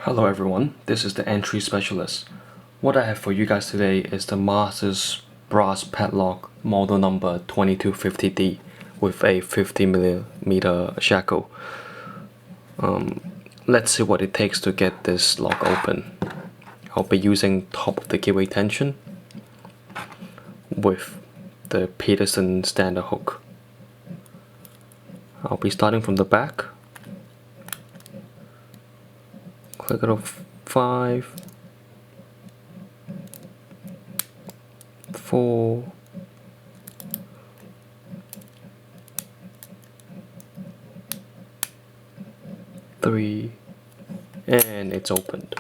Hello everyone, this is the entry specialist. What I have for you guys today is the Masters brass padlock model number 2250D with a 50mm shackle. Let's see what it takes to get this lock open. I'll be using top of the keyway tension with the Peterson standard hook. I'll be starting from the back. Click it off 5, 4, 3, and it's opened.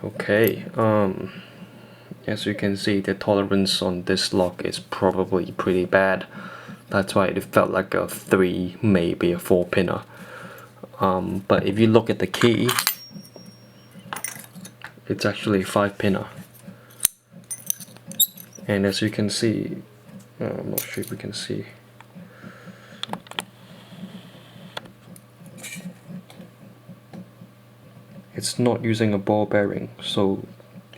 Okay, as you can see, the tolerance on this lock is probably pretty bad. That's why it felt like a 3, maybe a 4 pinner. But if you look at the key, it's actually a 5 pinner. And as you can see, I'm not sure if we can see. It's not using a ball bearing, so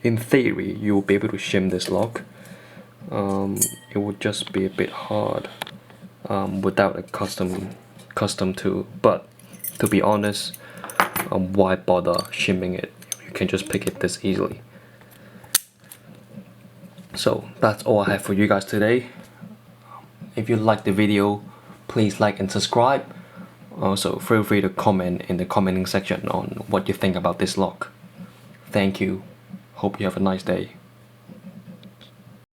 in theory you'll be able to shim this lock. It would just be a bit hard without a custom tool, but to be honest, why bother shimming it? You can just pick it this easily. So that's all I have for you guys today. If you liked the video, please like and subscribe. Also, feel free to comment in the commenting section on what you think about this lock. Thank you. Hope you have a nice day.